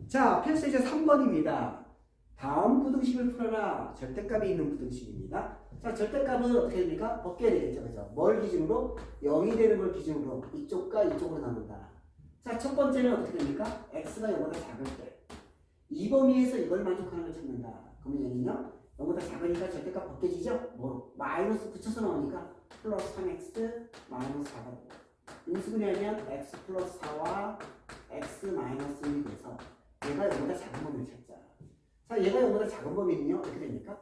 자, 필수 이제 3번입니다. 다음 부등식을 풀어라. 절대값이 있는 부등식입니다. 자, 절대값은 어떻게 됩니까? 벗겨야 되겠죠. 그죠? 뭘 기준으로? 0이 되는 걸 기준으로 이쪽과 이쪽으로 나눈다. 자, 첫 번째는 어떻게 됩니까? x가 0보다 작을 때. 이 범위에서 이걸 만족하는 걸 찾는다. 그러면 얘는요? 0보다 작으니까 절대값 벗겨지죠? 뭐로? 마이너스 붙여서 나오니까 플러스 3x 마이너스 4가 되고 인수분해하면 x 플러스 4와 x 마이너스 1이 돼서 얘가 0보다 작은 범위를 찾자. 자, 얘가 0보다 작은 범위는요, 어떻게 됩니까?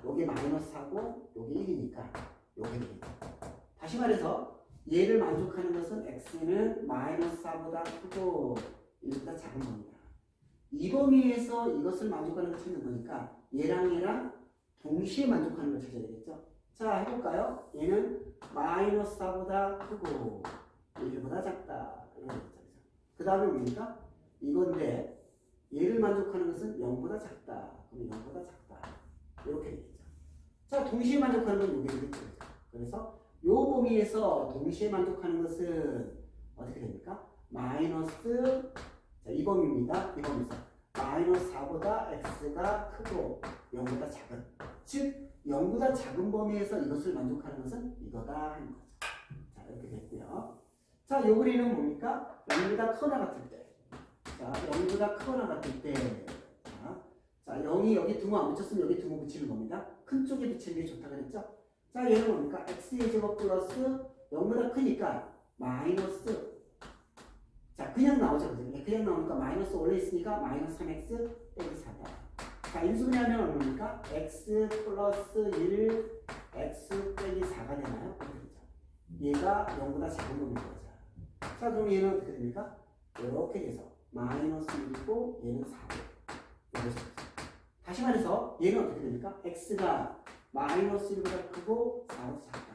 요게 마이너스 4고, 요게 1이니까, 요게 되겠죠. 다시 말해서, 얘를 만족하는 것은 x는 마이너스 4보다 크고, 1보다 작은 범위다. 이 범위에서 이것을 만족하는 걸 찾는 거니까, 얘랑 동시에 만족하는 걸 찾아야 되겠죠. 자, 해볼까요? 얘는 마이너스 4보다 크고, 1보다 작다. 이런 거죠. 그 다음에 뭡니까? 이건데, 얘를 만족하는 것은 0보다 작다. 그럼 0보다 작다. 이렇게 되겠죠. 자, 동시에 만족하는 건 이게 되겠죠. 그래서 이 범위에서 동시에 만족하는 것은 어떻게 됩니까? 마이너스, 자, 이 범위입니다. 이 범위에서 마이너스 4보다 x가 크고 0보다 작은. 즉, 0보다 작은 범위에서 이것을 만족하는 것은 이거다 하는 거죠. 자, 이렇게 됐고요. 자, 요 그림은 뭡니까? 0보다 크거나 같을 때. 자, 0보다 크거나 같을 때. 자, 0이 여기 등호 안 붙였으면 여기 등호 붙이는 겁니다. 큰 쪽에 붙이는 게 좋다 그랬죠? 자, 얘는 뭡니까? x의 제곱 플러스 0보다 크니까 마이너스. 자, 그냥 나오죠. 그죠? 그냥 나오니까 마이너스 원래 있으니까 마이너스 3x 빼기 4다. 자, 인수분해하면 얼마입니까? x 플러스 1, x 빼기 4가 되나요? 얘가 0보다 작은 놈인 거죠. 자, 그럼 얘는 어떻게 됩니까? 이렇게 돼서 마이너스 1이고 얘는 4고 다시 말해서 얘는 어떻게 됩니까? x가 마이너스 1보다 크고 4보다 작다.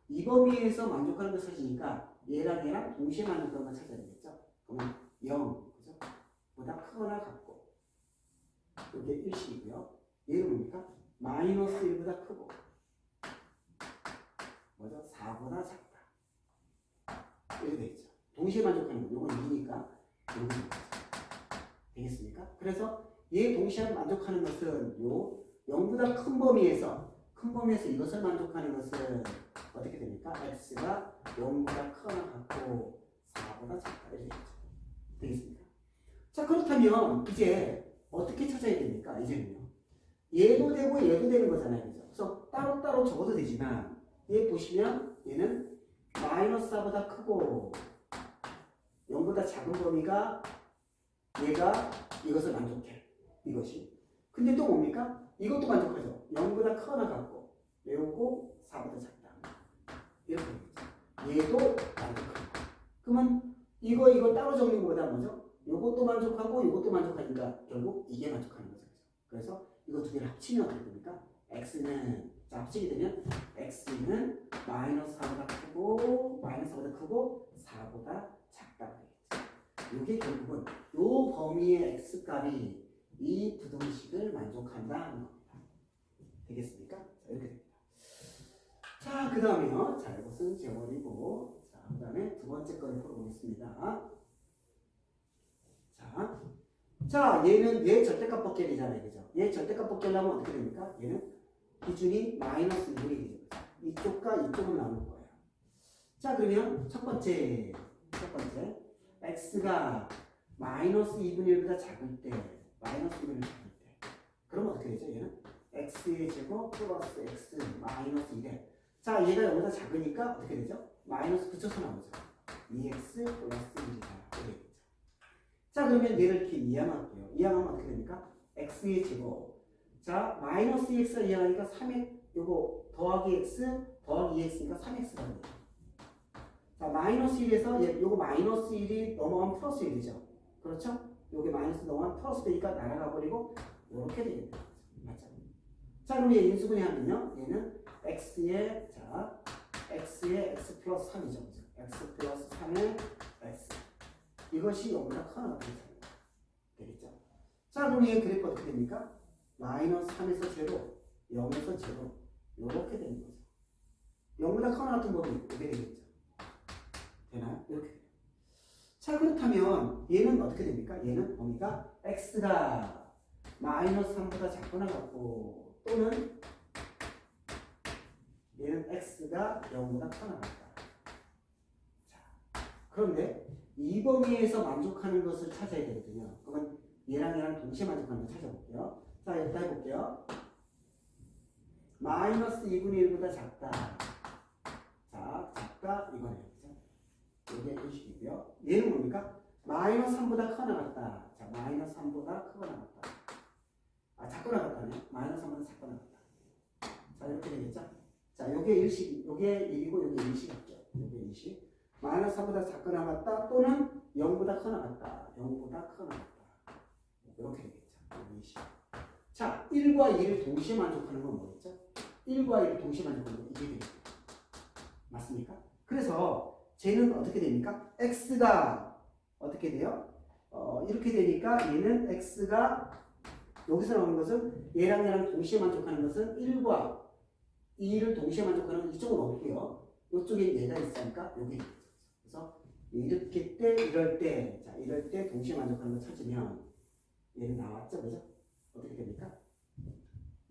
이 범위에서 만족하는 걸 찾으니까 얘랑 동시에 만족하는 걸 찾아야 되겠죠? 그러면 0, 그죠? 보다 크거나 같고 이게 1식이고요. 얘는 뭡니까? 마이너스 1보다 크고 뭐죠? 4보다 작다. 이렇게 되겠죠. 동시에 만족하는 거. 이건 2니까 되겠습니까? 그래서 얘 동시에 만족하는 것은 요 0보다 큰 범위에서 이것을 만족하는 것은 어떻게 됩니까? x가 0보다 크거나 같고 4보다 작다. 이렇게 되겠죠. 되겠습니까? 자, 그렇다면 이제 어떻게 찾아야 됩니까? 이제는요. 얘도 되고 얘도 되는 거잖아요. 그죠? 그래서 따로따로 적어도 되지만 얘 보시면 얘는 마이너스 4보다 크고 0보다 작은 범위가 얘가 이것을 만족해. 이것이. 근데 또 뭡니까? 이것도 만족하죠. 0보다 크거나 같고 요거 4보다 작다. 이렇게 되겠죠. 얘도 만족하고. 그러면 이거 따로 적는 것보다 뭐죠? 요것도 만족하고 요것도 만족하니까 결국 이게 만족하는 거죠. 그래서 이거 두 개를 합치면 어떻게 됩니까? x는 자, 합치게 되면 x는 마이너스 4보다 크고 마이너스 4보다 크고 4보다 작다. 이게 결국은 요 범위의 x값이 이 부등식을 만족한다 하는 겁니다. 되겠습니까? 자, 이렇게 됩니다. 자, 그 다음에요. 자, 이것은 지워버리고 자, 그 다음에 두 번째 거를 풀어보겠습니다. 자, 얘 절대값 벗겨야 되잖아요. 그죠? 얘 절대값 벗겨려면 어떻게 됩니까? 얘는 기준이 마이너스 1이 되죠. 이쪽과 이쪽을 나누는 거예요. 자, 그러면 첫 번째 x가 마이너스 2분의 1보다 작을 때 마이너스 2분의 1 작을 때 그럼 어떻게 되죠? 얘는 x의 제곱 플러스 x 마이너스 1에 자, 얘가 0보다 작으니까 어떻게 되죠? 마이너스 붙여서 나오죠. 2x 플러스 1이다. 이렇게 되죠. 자, 그러면 얘를 이렇게 이항할게요. 이항하면 어떻게 됩니까? x의 제곱 자, 마이너스 2x가 이항하니까 3x 요거 더하기 x 더하기 2x니까 3x가 됩니다. 자, 마이너스 1에서 요거 마이너스 1이 넘어가면 플러스 1이죠. 그렇죠? 요게 마이너스 넘어가면 플러스 되니까 날아가 버리고 이렇게 되겠다. 맞죠? 자, 그럼 얘 인수분해 하면요. 얘는 x의 x 플러스 3이죠. x 플러스 3의 x. 이것이 0보다 크거나 되겠죠. 자, 그럼 얘 그래프 어떻게 됩니까? 마이너스 3에서 제로, 0에서 제로. 이렇게 되는 거죠. 0보다 크거나 같은 법이 이렇게 되겠죠. 되나요? 이렇게. 자, 그렇다면 얘는 어떻게 됩니까? 얘는 범위가 x가 마이너스 3보다 작거나 같고 또는 얘는 x가 0보다 크거나 같다. 자, 그런데 이 범위에서 만족하는 것을 찾아야 되거든요. 그러면 얘랑 동시에 만족하는 걸 찾아볼게요. 자, 여기다 해볼게요. 마이너스 2분의 1보다 작다. 자, 작다 이거네요. 그죠? 이게 일식이고요. 얘는 뭡니까? 마이너스 3보다 크거나 같다. 자, 마이너스 3보다 크거나 같다. 아, 작거나 같다네. 마이너스 3보다 작거나 같다. 자, 이렇게 되겠죠? 자, 요게 일식, 요게 1이고 요게 일식이죠. 요게 일식. 마이너스 3보다 작거나 같다 또는 0보다 크거나 같다. 0보다 크거나 같다. 이렇게 되겠죠. 요게 일식. 자, 1과 2를 동시에 만족하는 건 뭐겠죠? 1과 2를 동시에 만족하는 건 이게 되겠죠. 맞습니까? 그래서 쟤는 어떻게 됩니까? x가 어떻게 돼요? 이렇게 되니까 얘는 x가 여기서 나오는 것은 얘랑 동시에 만족하는 것은 1과 2를 동시에 만족하는 이쪽은 없고요. 이쪽에 얘가 있으니까 여기 있죠. 그래서 이렇게 때 이럴 때 자, 이럴 때 동시에 만족하는 걸 찾으면 얘는 나왔죠. 그죠? 어떻게 됩니까?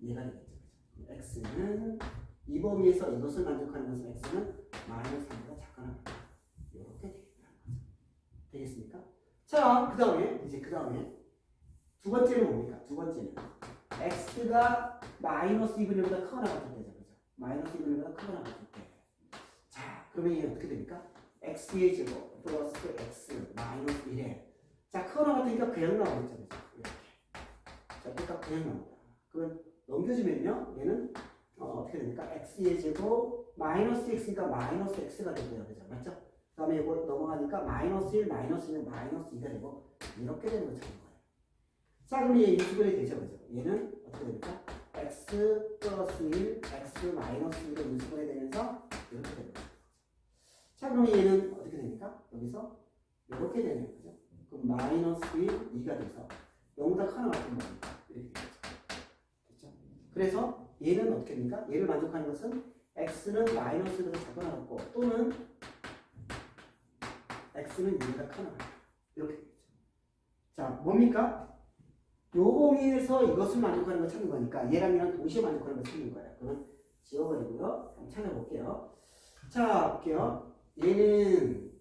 얘가 되겠죠. 그죠? x는 이 범위에서 이것을 만족하는 것은 x는 마이너스 3보다 작거나 같다. 이렇게 되겠다는 거죠. 되겠습니까? 자, 그 다음에 두 번째는 뭡니까? 두 번째는 x가 마이너스 2분의 1보다 크거나 같을 때죠. 그죠? 마이너스 2분의 1보다 크거나 같을 때. 자, 그러면 얘는 어떻게 됩니까? x의 제곱 플러스 x 마이너스 1에 자, 크거나 같으니까 그냥 나오겠죠. 그죠? 이렇게. 자, 그러니까 그냥 나옵니다. 그러면 넘겨주면요. 얘는 어떻게 됩니까? x의 제곱 마이너스 x니까 마이너스 x가 되고요. 그죠? 맞죠? 그 다음에 이거 넘어가니까 마이너스 1, 마이너스 1, 마이너스 2가 되고 이렇게 되는 걸 찾는 거예요. 자, 그럼 얘 인수분해 되죠. 그죠? 얘는 어떻게 됩니까? x 플러스 1, x 마이너스 1로 인수분해 되면서 이렇게 되는 거예요. 자, 그럼 얘는 어떻게 됩니까? 여기서 이렇게 되는 거죠. 그럼 마이너스 1, 2가 돼서 0보다 크거나 같은 겁니다. 이렇게 되죠. 됐죠? 그래서 얘는 어떻게 됩니까? 얘를 만족하는 것은 x는 마이너스보다 작거나 같고 또는 x는 2보다 크거나 같다. 이렇게 되겠죠. 자, 뭡니까? 요 범위에서 이것을 만족하는 걸 찾는 거니까 얘랑 동시에 만족하는 걸 찾는 거예요. 그러면 지워버리고요. 한번 찾아볼게요. 자, 볼게요. 얘는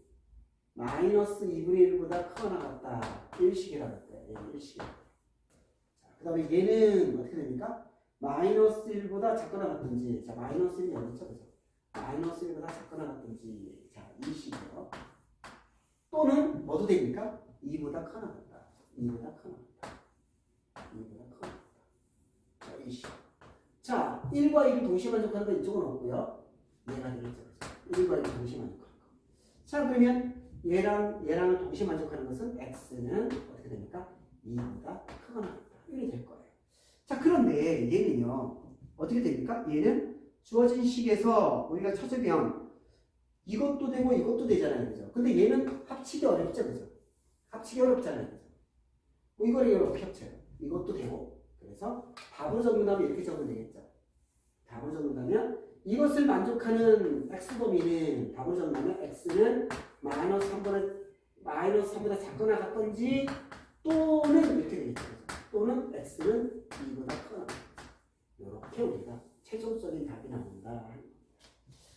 마이너스 2분의 1보다 크거나 같다. 일식이라고 할게요. 얘는 일식. 그 다음에 얘는 어떻게 됩니까? 마이너스 1보다 작거나 같든지, 자, 마이너스 1이 어디 있죠? 그죠? 마이너스 1보다 작거나 같든지, 자, 일식이요. 또는 뭐도 됩니까? 2보다 크거나 같다. 2보다 크거나 같다. 2보다 크거나 같다. 자, 일식. 자, 1과 2를 동시에 만족하는 건 이쪽은 없고요. 얘가 되겠죠. 1과 2를 동시에 만족하는 거. 자, 그러면 얘랑을 동시에 만족하는 것은 x는 어떻게 됩니까? 2보다 크거나 같다. 이렇게 될 거예요. 자, 그런데 얘는요. 어떻게 됩니까? 얘는 주어진 식에서 우리가 찾으면 이것도 되고 이것도 되잖아요. 그죠? 근데 얘는 합치기 어렵죠. 그죠? 합치기 어렵잖아요. 그죠? 뭐 이거를 이렇게 합쳐요. 이것도 되고. 그래서 답을 적는다면 이렇게 적으면 되겠죠. 답을 적는다면 이것을 만족하는 x범위는 답을 적는다면 x는 마이너스 3보다 작거나 같던지 또는 이렇게 되겠죠. 또는 x는 2보다 크거나 같다. 이렇게 우리가 최종적인 답이 나온다.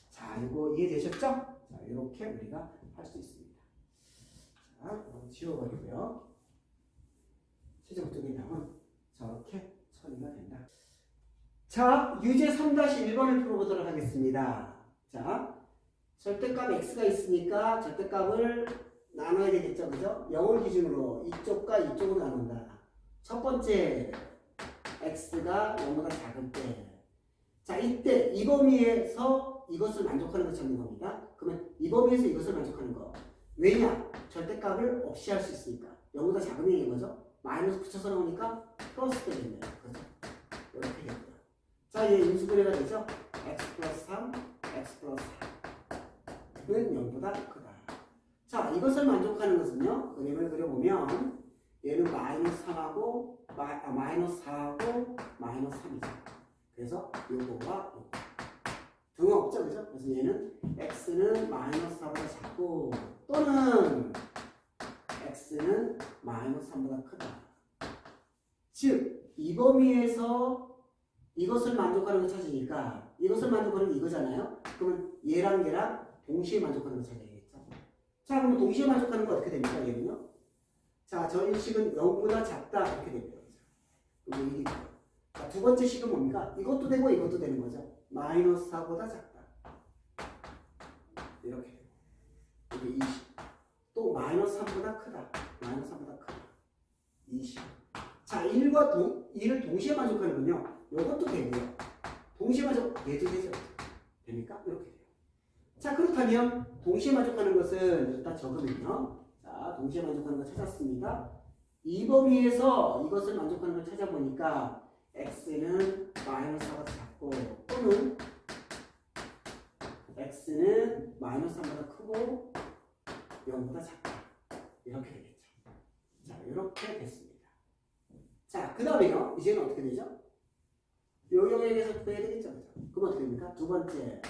자, 이거 이해되셨죠? 자, 이렇게 우리가 할 수 있습니다. 자, 이거 지워버리고요. 최종적인 답은 저렇게 처리가 된다. 자, 유제 3-1번을 풀어보도록 하겠습니다. 자, 절대값 x가 있으니까 절대값을 나눠야 되겠죠. 그죠? 0을 기준으로 이쪽과 이쪽으로 나눈다. 첫 번째, x가 0보다 작을 때. 자, 이때 이 범위에서 이것을 만족하는 걸 찾는 겁니다. 그러면 이 범위에서 이것을 만족하는 거. 왜냐? 절대값을 없이 할 수 있으니까. 0보다 작은 얘기인 거죠. 마이너스 붙여서 나오니까 플러스 되겠네요. 그죠? 이렇게 되고요. 자, 얘 인수분해가 되죠? x 플러스 3, x 플러스 4는 0보다 크다. 자, 이것을 만족하는 것은요. 그림을 그려보면 얘는 마이너스 3하고 마이너스 4하고 마이너스 3이죠. 그래서 요거와 요거 등은 없죠. 그죠? 그래서 얘는 x는 마이너스 4보다 작고 또는 3보다 크다. 즉, 이 범위에서 이것을 만족하는 걸 찾으니까 이것을 만족하는 게 이거잖아요. 그러면 얘랑 얘랑 동시에 만족하는 걸 찾아야겠죠. 자, 그럼 동시에 만족하는 거 어떻게 됩니까? 얘는요. 자, 저 일식은 0보다 작다 이렇게 됩니다. 그럼 1이 돼요. 자, 두 번째 식은 뭡니까? 이것도 되고 이것도 되는 거죠. 마이너스 4보다 작다. 이렇게 돼요. 이게 20. 또 마이너스 3보다 크다. 마이너스 3보다 크다. 20. 자, 1을 동시에 만족하는군요. 이것도 되고요. 동시에 만족, 얘도 되죠. 됩니까? 이렇게 돼요. 자, 그렇다면 동시에 만족하는 것은 일단 적으면요. 자, 동시에 만족하는 걸 찾았습니다. 이 범위에서 이것을 만족하는 걸 찾아보니까 x는 마이너스 4보다 작고 또는 x는 마이너스 3보다 크고 0보다 작다. 이렇게 되겠죠. 자, 이렇게 됐습니다. 자, 그 다음에요. 이제는 어떻게 되죠? 요 영역에서 구해야 되겠죠. 그럼 어떻게 됩니까? 두 번째,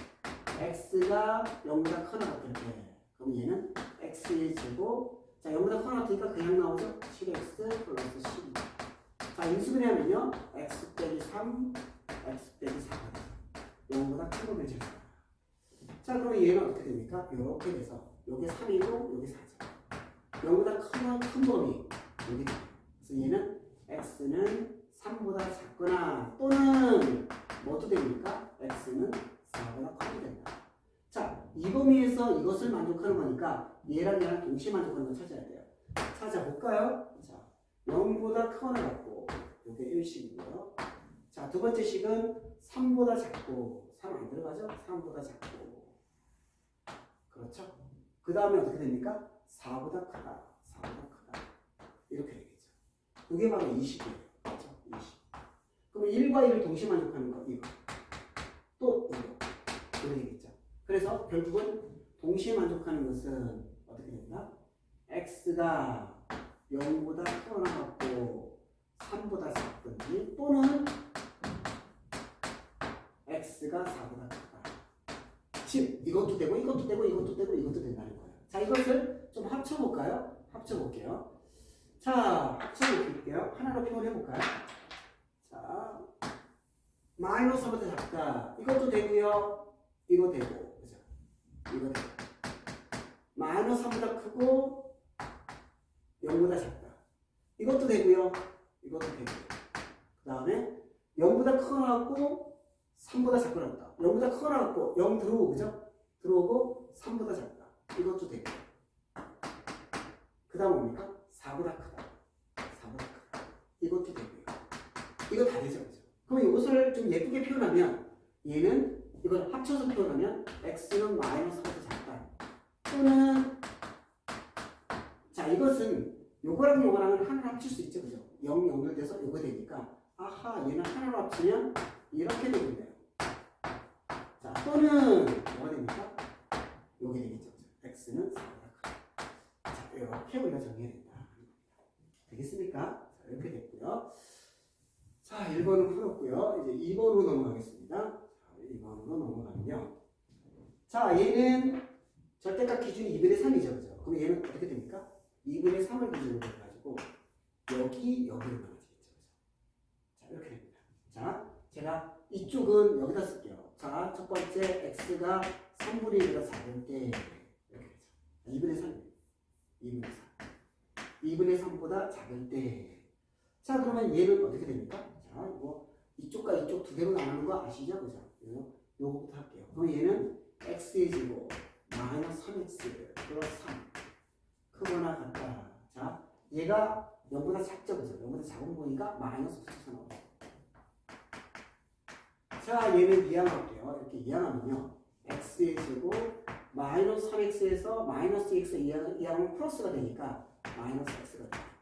x가 0보다 커나 같을때 그럼 얘는 x의 제곱. 자, 0보다 커나 같으니까 그냥 나오죠. 7x 플러스 12. 자, 인수분해 하면요. x 빼기 3, x 빼기 4가 돼요. 0보다 큰 거면 제곱. 자, 그러면 얘는 어떻게 됩니까? 이렇게 돼서 요게 3이고 요게 4죠. 0보다 큰 범위 여기 돼요. 그래서 얘는 x는 3보다 작거나 또는 뭐도 됩니까? x는 4보다 커도 된다. 자, 이 범위에서 이것을 만족하는 거니까 얘랑 얘랑 동시에 만족하는 걸 찾아야 돼요. 찾아볼까요? 자, 0보다 크거나 같고 요게 1식이고요. 자, 두 번째 식은 3보다 작고 3 안 들어가죠? 3보다 작고 그렇죠? 그 다음에 어떻게 됩니까? 4보다 크다. 4보다 크다. 이렇게 되겠죠. 그게 바로 20이에요. 그렇죠? 20. 그럼 1과 1을 동시에 만족하는 거 이거. 또 이거. 이거 되겠죠. 그래서 결국은 동시에 만족하는 것은 어떻게 된다? x가 0보다 크거나 같고 3보다 작든지 또는 x가 4보다 크다. 즉 이것도 되고 이것도 되고 이것도 되고 이것도 된다는 거예요. 자, 이것을 좀 합쳐볼까요? 합쳐볼게요. 자, 합쳐볼게요. 하나로 표현해볼까요? 자, 마이너스 4보다 작다. 이것도 되고요. 이거 되고. 그죠? 이거 되고. 마이너스 3보다 크고 0보다 작다. 이것도 되고요. 이것도 되고. 그 다음에 0보다 크거나 같고 3보다 작거나 같다. 0보다 크거나 같고 0 들어오고 그죠? 들어오고 3보다 작다. 이것도 되고. 그 다음 뭡니까? 4보다 크다. 4보다 크다. 이것도 되고요. 이거 다 되죠. 그죠? 그럼 이것을 좀 예쁘게 표현하면 얘는 이걸 합쳐서 표현하면 x는 마이너스 4보다 작다. 또는 자, 이것은 요거랑 요거랑은 하나로 합칠 수 있죠. 그죠? 0 연결돼서 요거 되니까 아하, 얘는 하나로 합치면 이렇게 되겠네요. 자, 또는 뭐가 됩니까? 요게 되겠죠. x는 4보다 크다. 자, 이렇게 우리가 정리해야 된다. 되겠습니까? 자, 이렇게 됐고요. 자, 1번은 풀었고요. 이제 2번으로 넘어가겠습니다. 자, 2번으로 넘어가면요. 자, 얘는 절대값 기준이 2분의 3이죠. 그죠? 그럼 얘는 어떻게 됩니까? 2분의 3을 기준으로 해가지고 여기로 나눠지겠죠. 자, 이렇게 됩니다. 자, 제가 이쪽은 여기다 쓸게요. 자, 첫 번째 x가 3분의 1보다 작을 때 이렇게 되죠. 2분의 3. 2분의 3. 2분의 3보다 작을 때. 자, 그러면 얘는 어떻게 됩니까? 자, 이거 이쪽과 이쪽 두 개로 나누는 거 아시죠? 그죠? 요거부터 할게요. 그럼 얘는 x의 제곱 마이너스 3x 플러스 3 크거나 같다. 자, 얘가 0보다 작죠? 그죠? 0보다 작은 거니까 마이너스 붙여서 나오죠. 자, 얘는 이항할게요. 이렇게 이항하면요. x의 제곱 마이너스 3x에서 마이너스 x 이항은 플러스가 되니까 마이너스 x가 돼요.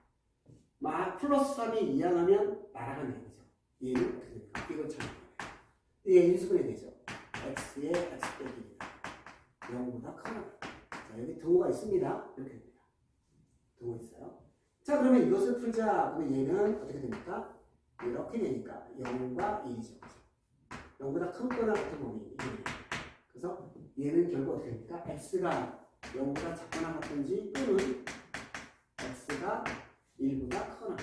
플러스 3이 이항하면 날아가네요. 그죠? 얘는 어떻게 됩니까? 이걸 찾는 거예요. 얘 인수분해 되죠? x의 x 빼기 0보다 크나. 자, 여기 등호가 있습니다. 이렇게 됩니다. 등호 있어요. 자, 그러면 이것을 풀자. 그러면 얘는 어떻게 됩니까? 이렇게 되니까 0과 1이죠. 0보다 크거나 같은 범위. 그래서 얘는 결국 어떻게 됩니까? x가 0보다 작거나 같은지 또는 x가 1보다 커나.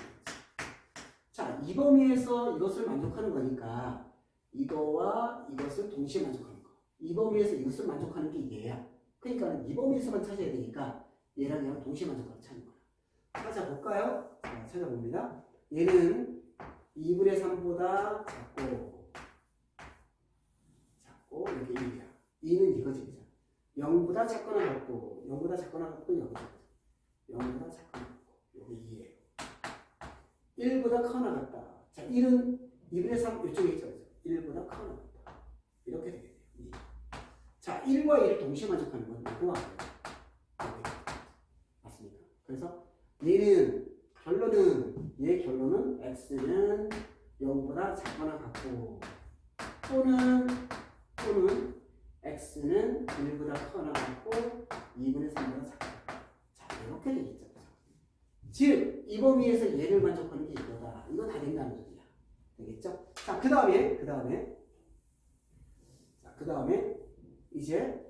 자, 이 범위에서 이것을 만족하는 거니까 이거와 이것을 동시에 만족하는 거. 이 범위에서 이것을 만족하는 게 얘야. 그러니까 이 범위에서만 찾아야 되니까 얘랑 얘랑 동시에 만족하는 찾는 거야. 찾아볼까요? 자, 찾아봅니다. 얘는 2분의 3보다 작고 이렇게 1이야. 2는 이거지, 그죠? 0보다 작거나 같고 0보다 작거나 같고 여기죠. 0보다 작거나 같고 여기 2예요. 1보다 커나 같다. 자, 1은 2분의 3 이쪽에 있죠. 1보다 커나 같다. 이렇게 되게 돼요. 2. 자, 1과 2를 동시에 만족하는 건 이거와 맞습니까? 그래서 얘는 얘 결론은 x는 0보다 작거나 같고 또는 x는 1보다 커나 같고 2분의 3보다 작다. 자, 이렇게 되겠죠. 즉, 이 범위에서 얘를 만족하는 게 이거다. 이거 다 된다는 소리야. 되겠죠? 자, 그 다음에 이제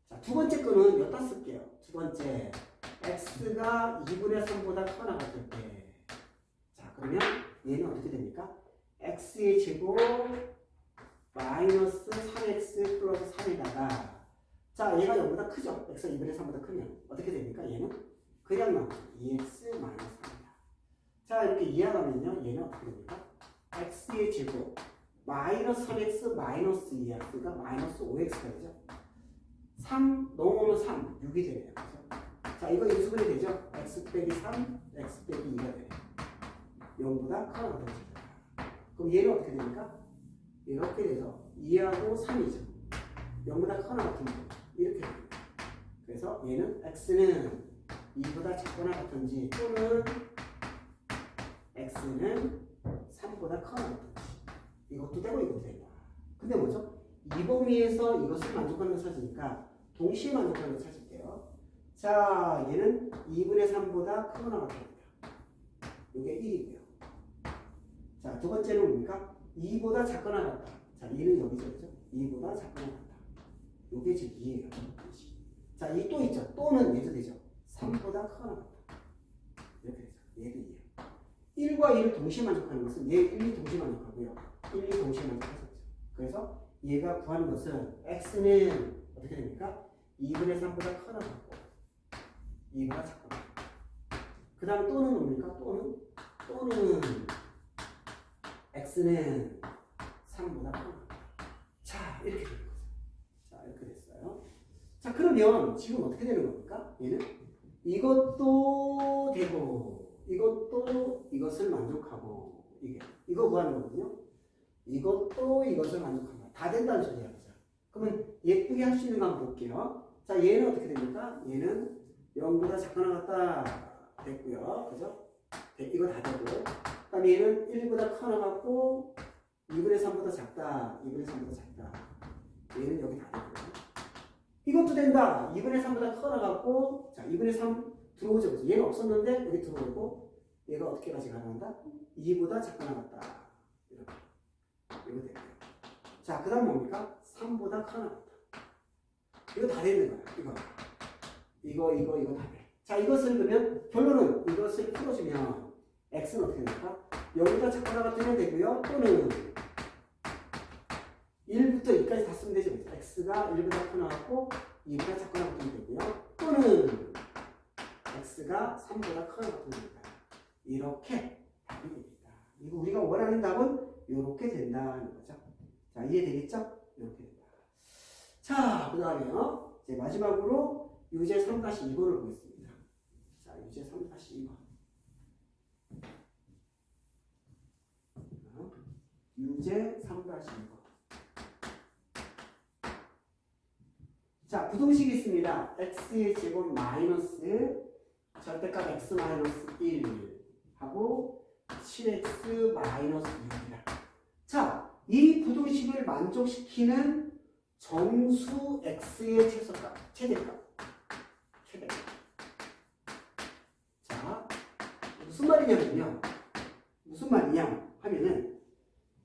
자, 두 번째 거는 여기다 쓸게요. 두 번째 x가 2분의 3보다 커나 같을 때 자, 그러면 얘는 어떻게 됩니까? x의 제곱 마이너스 3x 플러스 3에다가 자, 얘가 0보다 크죠? x가 2분의 3보다 크면 어떻게 됩니까? 얘는 그냥 나오죠. 2x 마이너스 3이다. 자, 이렇게 이해하면요 얘는 어떻게 됩니까? x의 제곱 마이너스 3x 마이너스 2x가 마이너스 5x가 되죠. 3 넘어오면 3, 6이 되네요. 그렇죠? 자, 이거 인수분해 되죠? x 빼기 3, x 빼기 2가 되네요. 0보다 커나 같은 죠. 그럼 얘는 어떻게 됩니까? 이렇게 돼서 2하고 3이죠. 0보다 커나 같은 거. 이렇게 됩니다. 그래서 얘는 x는 2보다 작거나 같은지 또는 x는 3보다 커나 같은지 이것도 되고 이것도 된다. 근데 뭐죠? 이 범위에서 이것을 만족하는 걸 찾으니까 동시에 만족하는 걸 찾을게요. 자, 얘는 2분의 3보다 크거나 같습니다. 이게 1이고요. 자, 두 번째는 뭡니까? 2보다 작거나 같다. 자, 2는 여기죠. 그죠? 2보다 작거나 같다. 이게 지금 2예요. 자, 이 또 있죠. 또는 얘도 되죠. 3보다 크거나 같다. 이렇게 되죠. 얘도 2예요. 1과 2를 동시에 만족하는 것은 얘 1, 2 동시에 만족하고요. 1, 2 동시에 만족하죠. 그래서 얘가 구하는 것은 x는 어떻게 됩니까? 2분의 3보다 커나 같고 2보다 작거나 그 다음 또는 뭡니까? 또는 x는 3보다 커나 자, 이렇게 되는 거죠. 자, 이렇게 됐어요. 자, 그러면 지금 어떻게 되는 겁니까? 얘는 이것도 되고 이것도 이것을 만족하고 이거 구하는 거거든요. 이것도 이것을 만족한다. 다 된다는 소리야. 그죠? 그러면 예쁘게 할 수 있는 거 한번 볼게요. 자, 얘는 어떻게 됩니까? 얘는 0보다 작거나 같다. 됐고요. 그죠? 이거 다 되고. 그 다음에 얘는 1보다 커나 같고 2분의 3보다 작다. 2분의 3보다 작다. 얘는 여기 다 되고요. 이것도 된다. 2분의 3보다 커나 같고 자, 2분의 3 들어오죠. 그죠? 얘는 없었는데 여기 들어오고 얘가 어떻게까지 가능한다? 2보다 작거나 같다. 이렇게. 이거 되고요. 자, 그 다음 뭡니까? 3보다 커나 같다. 이거 다 되는 거야. 이거 다 돼. 자, 이것을 그러면 결론은 이것을 풀어주면 x는 어떻게 됩니까? 0보다 작거나 같으면 되고요. 또는 1부터 2까지 다 쓰면 되죠. x가 1보다 커나 같고 2보다 작거나 같으면 되고요. 또는 x가 3보다 커나 같으면 됩니다. 이렇게 답이 됩니다. 이거 우리가 원하는 답은 이렇게 된다는 거죠. 자, 이해되겠죠? 이렇게 된다. 자, 그 다음에요. 이제 마지막으로 유제 3-2번을 보겠습니다. 자, 유제 3-2번. 유제 3-2번. 자, 부동식이 있습니다. x의 제곱 마이너스 절대값 x 마이너스 1 하고 7x 마이너스 6이다. 자, 이 부동식을 만족시키는 정수 x의 최대값. 자, 무슨 말이냐 하면은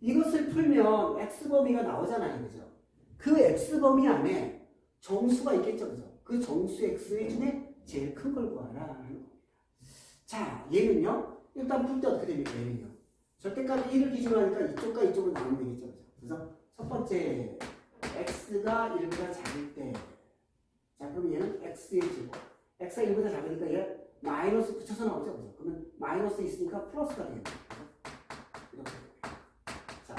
이것을 풀면 x범위가 나오잖아요. 그죠? 그 x범위 안에 정수가 있겠죠. 그죠? 그 정수 x의 중에 제일 큰 걸 구하라 하는 겁니다. 자, 얘는요. 일단 풀 때 어떻게 됩니까? 얘는요. 절대값이 1을 기준으로 하니까 이쪽과 이쪽은 나오면 되겠죠. 그죠? 그래서 첫 번째 x가 1보다 작을 때, 자 그럼 얘는 x의 제곱. x가 1보다 작으니까 얘 마이너스 붙여서 나오죠. 그죠? 그러면 마이너스 있으니까 플러스가 되겠죠. 이렇게. 자,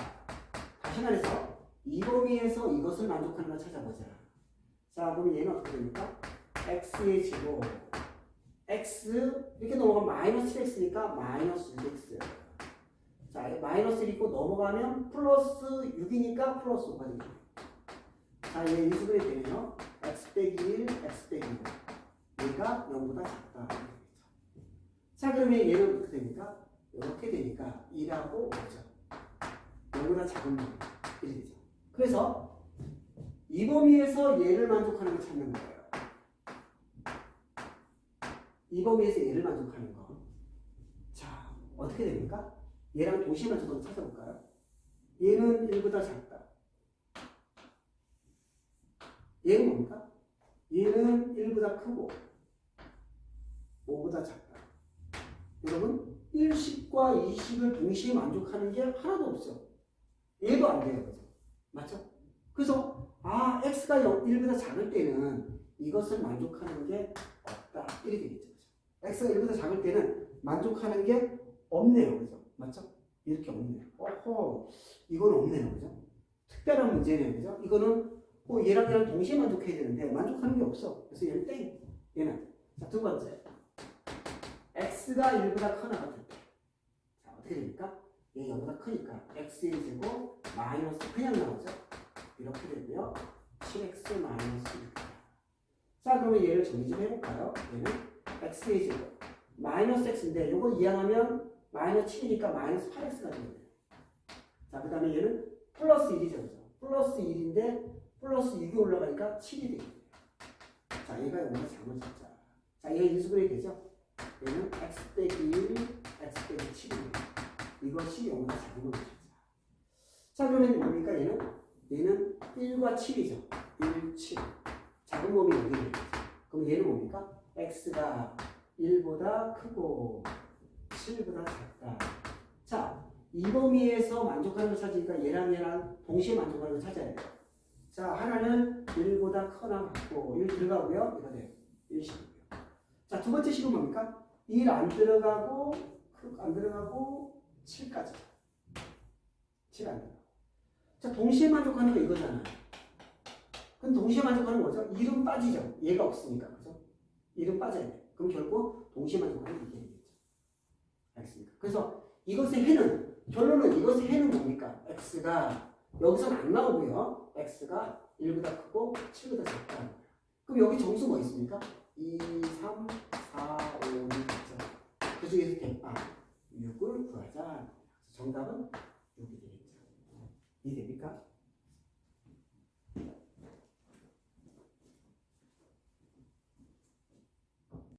다시 말해서 이 범위에서 이것을 만족하는 걸 찾아보자. 자, 그럼 얘는 어떻게 됩니까? x의 제곱. x 이렇게 넘어가면 마이너스 7x니까 마이너스 6x. 자, 마이너스 1 있고 넘어가면 플러스 6이니까 플러스 5가 되죠. 자, 얘 인수분해 되면요. x 빼기 1, x 빼기 5. 얘가 0보다 작다. 자, 그러면 얘는 어떻게 됩니까? 이렇게 되니까 2하고 5죠. 0보다 작은 범위. 이렇게 되죠. 그래서 이 범위에서 얘를 만족하는 걸 찾는 거예요. 이 범위에서 얘를 만족하는 거. 자, 어떻게 됩니까? 얘랑 동시에 만족하는 거 찾아볼까요? 얘는 1보다 작다. 얘는 뭡니까? 얘는 1보다 크고 5보다 작다. 여러분 1식과 2식을 동시에 만족하는 게 하나도 없어. 얘도 안 돼요. 그죠? 맞죠? 그래서 x가 1보다 작을 때는 이것을 만족하는 게 없다. 이렇게 되겠죠. x가 1보다 작을 때는 만족하는 게 없네요. 그죠? 맞죠? 이렇게 없네요. 어허, 이건 없네요. 그죠? 특별한 문제네요. 그죠? 이거는 얘랑 동시에 만족해야 되는데 만족하는 게 없어. 그래서 얘는 땡. 얘는. 자, 두 번째. x가 1보다 크거나 같을 때. 자, 어떻게 됩니까? 얘 0보다 크니까 x의 제곱 마이너스 그냥 나오죠. 이렇게 되고요. 7x 마이너스 6. 자, 그러면 얘를 정리 좀 해볼까요? 얘는 x의 제곱 마이너스 x인데 이거 이항하면 마이너스 7이니까 마이너스 8x가 되겠네요. 자, 그 다음에 얘는 플러스 1이죠. 그죠? 플러스 1인데 플러스 6이 올라가니까 7이 되겠네요. 자, 얘가 여기서 작은 숫자. 자, 얘가 인수분해 되죠? 얘는 x 빼기 1, x 빼기 7입니다. 이것이 0보다 작은 숫자. 자, 그러면 뭡니까? 얘는 1과 7이죠. 1, 7. 작은 범위 여기 되겠죠. 그럼 얘는 뭡니까? x가 1보다 크고 7보다 작다. 자, 이 범위에서 만족하는 걸 찾으니까 얘랑 동시에 만족하는 걸 찾아야 돼요. 자, 하나는 1보다 크거나 같고 1 들어가고요. 이거 돼요. 1식이고요. 자, 두 번째 식은 뭡니까? 1 안 들어가고 7까지. 7 안 들어가고. 자, 동시에 만족하는 거 이거잖아요. 그럼 동시에 만족하는 거죠? 1은 빠지죠. 얘가 없으니까. 그죠? 1은 빠져야 돼. 그럼 결국 동시에 만족하는 게 이게 되겠죠. 알겠습니까? 그래서 이것의 해는, 결론은 이것의 해는 뭡니까? x가 여기서는 안 나오고요. x가 1보다 크고 7보다 작다. 그럼 여기 정수 뭐 있습니까? 2, 3, 4, 5, 6, 7. 그 중에서 대빵 6을 구하자. 정답은 6이 되겠죠. 이해됩니까?